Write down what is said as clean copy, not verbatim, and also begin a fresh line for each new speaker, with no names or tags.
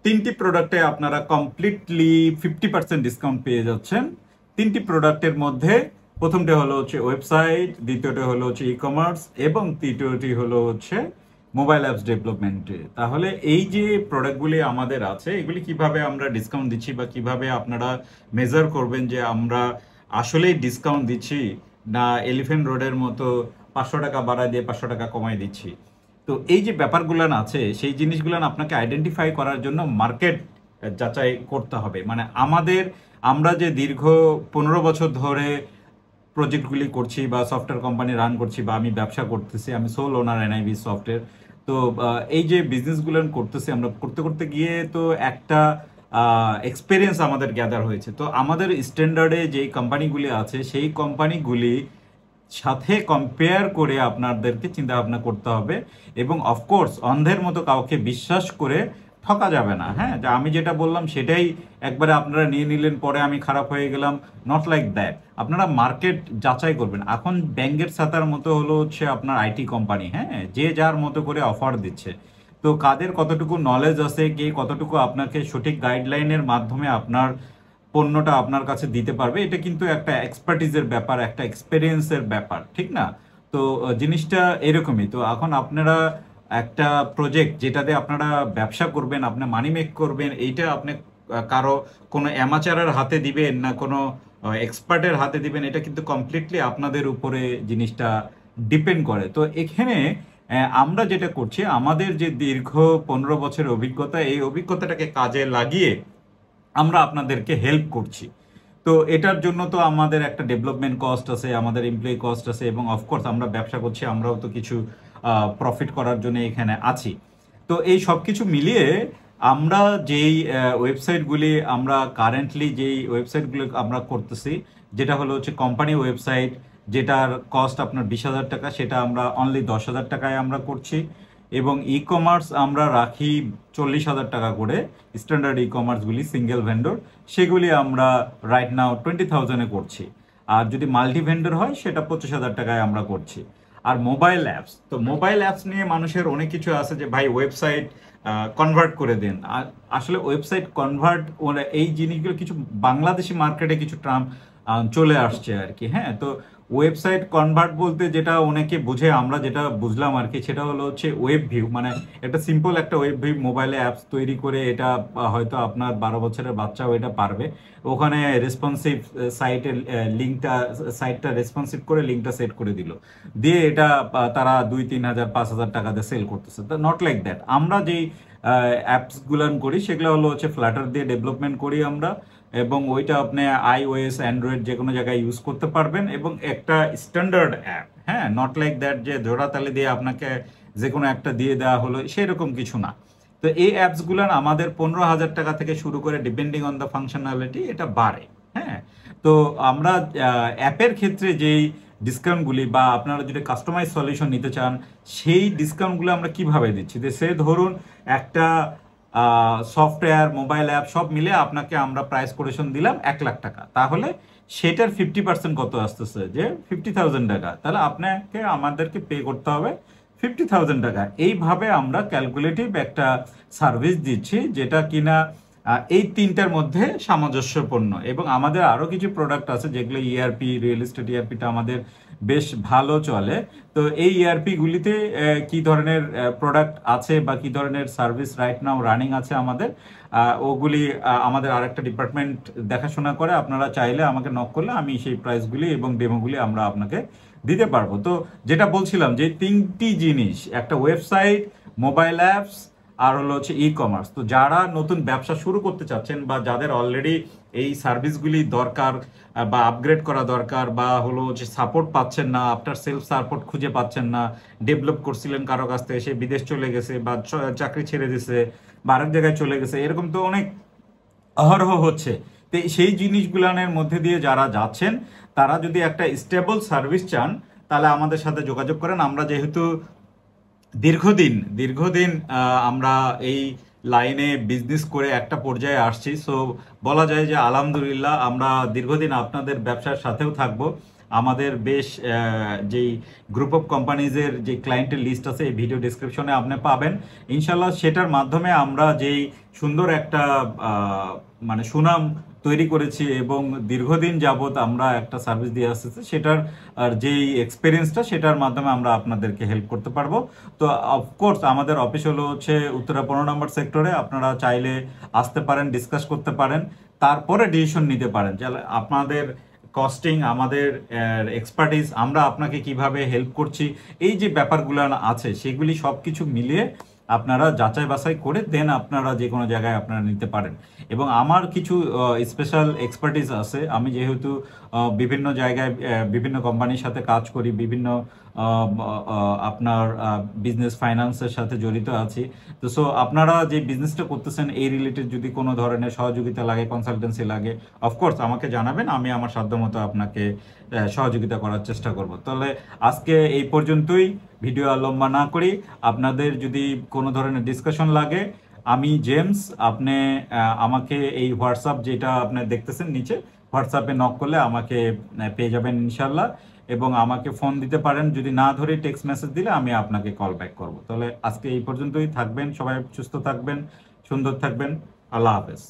3টি প্রোডাক্টে আপনারা কমপ্লিটলি 50% ডিসকাউন্ট পেয়ে যাচ্ছেন। 3টি প্রোডাক্টের মধ্যে প্রথমটা হলো হচ্ছে ওয়েবসাইট, দ্বিতীয়টা হলো হচ্ছে ই কমার্স এবং তৃতীয়টি হলো হচ্ছে মোবাইল অ্যাপস ডেভেলপমেন্টে। তাহলে এই যে প্রোডাক্টগুলি আমাদের আছে, এগুলি কিভাবে আমরা ডিসকাউন্ট দিচ্ছি বা কিভাবে আপনারা মেজার করবেন যে আমরা আসলেই ডিসকাউন্ট দিচ্ছি না এলিফ্যান্ট রোডের মতো 500 টাকা বাড়ায় দিয়ে 500 টাকা কমায় দিচ্ছি। তো এই যে ব্যাপারগুলান আছে, সেই জিনিসগুলান আপনাকে আইডেন্টিফাই করার জন্য মার্কেট যাচাই করতে হবে। মানে আমরা যে দীর্ঘ 15 বছর ধরে প্রজেক্টগুলি করছি বা সফটওয়্যার কোম্পানি রান করছি বা আমি ব্যবসা করতেছি, আমি সোল ওনার এনআইবি সফটওয়্যার। তো এই যে বিজনেসগুলো করতেছি, আমরা করতে করতে গিয়ে তো একটা এক্সপিরিয়েন্স আমাদের গ্যাদার হয়েছে। তো আমাদের স্ট্যান্ডার্ডে যেই কোম্পানিগুলি আছে, সেই কোম্পানিগুলি সাথে কম্পেয়ার করে আপনাদেরকে চিন্তা ভাবনা করতে হবে। এবং অফকোর্স অন্ধের মতো কাউকে বিশ্বাস করে ঠকা যাবে না। হ্যাঁ, যে আমি যেটা বললাম সেটাই একবারে আপনারা নিয়ে নিলেন, পরে আমি খারাপ হয়ে গেলাম, নট লাইক দ্যাট। আপনারা মার্কেট যাচাই করবেন। এখন ব্যাংকের ছাতার মতো হলো হচ্ছে আপনার আইটি কোম্পানি। হ্যাঁ, যে যার মতো করে অফার দিচ্ছে। তো কাদের কতটুকু নলেজ আছে, কে কতটুকু আপনাকে সঠিক গাইডলাইনের মাধ্যমে আপনার পণ্যটা আপনার কাছে দিতে পারবে, এটা কিন্তু একটা এক্সপার্টিজের ব্যাপার, একটা এক্সপেরিয়েন্সের ব্যাপার, ঠিক না? তো জিনিসটা এরকমই। তো এখন আপনারা একটা প্রজেক্ট যেটাতে আপনারা ব্যবসা করবেন, আপনি মানি মেক করবেন, এইটা আপনি কারো কোনো অ্যামাচারের হাতে দিবেন না কোনো এক্সপার্টের হাতে দিবেন, এটা কিন্তু কমপ্লিটলি আপনাদের উপরে জিনিসটা ডিপেন্ড করে। তো এখানে আমরা যেটা করছি, আমাদের যে দীর্ঘ 15 বছরের অভিজ্ঞতা, এই অভিজ্ঞতাটাকে কাজে লাগিয়ে আমরা আপনাদেরকে হেল্প করছি। তো এটার জন্য তো আমাদের একটা ডেভেলপমেন্ট কস্ট আছে, আমাদের এমপ্লয়ি কস্ট আছে, এবং অফকোর্স আমরা ব্যবসা করছি, আমরাও তো কিছু প্রফিট করার জন্য এখানে আছি। তো এই সব কিছু মিলিয়ে আমরা যেই ওয়েবসাইটগুলি, আমরা কারেন্টলি যেই ওয়েবসাইটগুলো আমরা করতেছি, যেটা হলো হচ্ছে কোম্পানি ওয়েবসাইট, যেটার কস্ট আপনার 20,000 টাকা, সেটা আমরা অনলি 10,000 টাকায় আমরা করছি। এবং ই কমার্স আমরা রাখি 40,000 টাকা করে, স্ট্যান্ডার্ড ই কমার্সগুলি সিঙ্গেল ভেন্ডর, সেগুলি আমরা রাইট নাও 20,000-এ করছি। আর যদি মাল্টি ভেন্ডর হয় সেটা 25,000 টাকায় আমরা করছি। আর মোবাইল অ্যাপস, তো মোবাইল অ্যাপস নিয়ে মানুষের অনেক কিছু আছে যে ভাই ওয়েবসাইট কনভার্ট করে দেন। আসলে ওয়েবসাইট কনভার্ট, এই জিনিসগুলো কিছু বাংলাদেশি মার্কেটে কিছু ট্রাম চলে আসছে আর কি। হ্যাঁ, তো ওয়েবসাইট কনভার্ট বলতে যেটা অনেকে বুঝে, আমরা যেটা বুঝলাম আর কি, সেটা হলো হচ্ছে ওয়েব ভিউ। মানে একটা সিম্পল একটা ওয়েব ভিউ মোবাইলে অ্যাপস তৈরি করে, এটা হয়তো আপনার 12 বছরের বাচ্চাও এটা পারবে। ওখানে রেসপন্সিভ সাইটটা রেসপন্সিভ করে লিঙ্কটা সেট করে দিল, দিয়ে এটা তারা 2-3 হাজার 5,000 টাকা দিয়ে সেল করতেছে। তো নট লাইক দ্যাট। আমরা যেই অ্যাপসগুলো করি সেগুলো হলো হচ্ছে ফ্লাটার দিয়ে ডেভেলপমেন্ট করি আমরা, এবং ওইটা আপনি iOS অ্যান্ড্রয়েড যে কোনো জায়গায় ইউজ করতে পারবেন, এবং একটা স্ট্যান্ডার্ড অ্যাপ। হ্যাঁ, নট লাইক দ্যাট যে জোড়াতালি দিয়ে আপনাকে যে কোনো একটা দিয়ে দেওয়া হলো, সেরকম কিছু না। তো এই অ্যাপসগুলো আমাদের 15,000 টাকা থেকে শুরু করে, ডিপেন্ডিং অন দ্য ফাংশনালিটি, এটা বাড়ে। হ্যাঁ, তো আমরা অ্যাপের ক্ষেত্রে যেই ডিসকাউন্টগুলি, বা আপনারা যদি কাস্টমাইজ সলিউশন নিতে চান, সেই ডিসকাউন্টগুলো আমরা কিভাবে দিচ্ছি, যে সে ধরুন একটা সফটওয়্যার, মোবাইল অ্যাপ সব মিলে আপনাকে আমরা প্রাইস কোটেশন দিলাম 1,00,000 টাকা, তাহলে সেটার 50% কত আসতেছে, যে 50,000 টাকা। তাহলে আপনাকে আমাদেরকে পে করতে হবে 50,000 টাকা। এইভাবে আমরা ক্যালকুলেটিভ একটা সার্ভিস দিচ্ছি, যেটা কিনা এই তিনটার মধ্যে সামঞ্জস্যপূর্ণ। এবং আমাদের আরও কিছু প্রোডাক্ট আছে যেগুলো ইআরপি, রিয়েল এস্টেট ইআরপিটা আমাদের বেশ ভালো চলে। তো এই ইআরপিগুলিতে কি ধরনের প্রোডাক্ট আছে বা কি ধরনের সার্ভিস রাইট নাও রানিং আছে আমাদের, ওগুলি আমাদের আরেকটা ডিপার্টমেন্ট দেখাশোনা করে। আপনারা চাইলে আমাকে নক করলে আমি সেই প্রাইসগুলি এবং ডেমোগুলি আমরা আপনাকে দিতে পারবো। তো যেটা বলছিলাম, যে 3টি জিনিস, একটা ওয়েবসাইট, মোবাইল অ্যাপস, আর হলো হচ্ছে ই কমার্স। তো যারা নতুন ব্যবসা শুরু করতে চাচ্ছেন, বা যাদের অলরেডি এই সার্ভিসগুলি দরকার বা আপগ্রেড করা দরকার, বা হলো যে সাপোর্ট পাচ্ছেন না, আফটার সেলফ সাপোর্ট খুঁজে পাচ্ছেন না, ডেভেলপ করছিলেন কারো কাছ থেকে, সে বিদেশ চলে গেছে বা চাকরি ছেড়ে দিছে বা আরেক জায়গায় চলে গেছে, এরকম তো অনেক অহরহ হচ্ছে। তো সেই জিনিসগুলানের মধ্যে দিয়ে যারা যাচ্ছেন, তারা যদি একটা স্টেবল সার্ভিস চান, তাহলে আমাদের সাথে যোগাযোগ করেন। আমরা যেহেতু দীর্ঘদিন আমরা এই লাইনে বিজনেস করে একটা পর্যায়ে আসছি, সো বলা যায় যে আলহামদুলিল্লাহ আমরা দীর্ঘদিন আপনাদের ব্যবসার সাথেও থাকবো। আমাদের বেশ যেই গ্রুপ অফ কোম্পানিজের যে ক্লায়েন্টের লিস্ট আছে এই ভিডিও ডিসক্রিপশনে আপনি পাবেন। ইনশাল্লাহ সেটার মাধ্যমে আমরা যেই সুন্দর একটা মানে সুনাম তৈরি করেছি এবং দীর্ঘদিন যাবত আমরা একটা সার্ভিস দিয়ে আসতেছি, সেটার আর যেই এক্সপিরিয়েন্সটা সেটার মাধ্যমে আমরা আপনাদেরকে হেল্প করতে পারবো। তো অফকোর্স আমাদের অফিস হলো হচ্ছে উত্তরা 15 নম্বর সেক্টরে। আপনারা চাইলে আসতে পারেন, ডিসকাস করতে পারেন, তারপরে ডিসিশন নিতে পারেন যে আপনাদের কস্টিং, আমাদের এক্সপার্টিস, আমরা আপনাকে কিভাবে হেল্প করছি, এই যে ব্যাপারগুলো আছে সেগুলি সব কিছু মিলিয়ে আপনারা যাচাই বাছাই করে দেন আপনারা যে কোনো জায়গায় আপনারা নিতে পারেন। এবং আমার কিছু স্পেশাল এক্সপার্টিস আছে। আমি যেহেতু বিভিন্ন জায়গায় বিভিন্ন কোম্পানির সাথে কাজ করি, বিভিন্ন আপনার বিজনেস ফাইন্যান্সের সাথে জড়িত আছি। তো সো আপনারা যে বিজনেসটা করতেছেন এই রিলেটেড যদি কোনো ধরনের সহযোগিতা লাগে, কনসালটেন্সি লাগে, অফকোর্স আমাকে জানাবেন, আমি আমার সাধ্যমতো আপনাকে সহযোগিতা করার চেষ্টা করব। তাহলে আজকে এই পর্যন্তই, ভিডিও আর লম্বা না করি। আপনাদের যদি কোনো ধরনের ডিসকাশন লাগে, আমি জেমস, আপনি আমাকে এই হোয়াটসঅ্যাপ যেটা আপনি দেখতেছেন নিচে, হোয়াটসঅ্যাপে নক করলে আমাকে পেয়ে যাবেন ইনশাল্লাহ। এবং আমাকে ফোন দিতে পারেন, যদি না ধরে টেক্সট মেসেজ দিলে আমি আপনাকে কল ব্যাক করব। তাহলে আজকে এই পর্যন্তই, থাকবেন সবাই, সুস্থ থাকবেন, সুন্দর থাকবেন, আল্লাহ হাফেজ।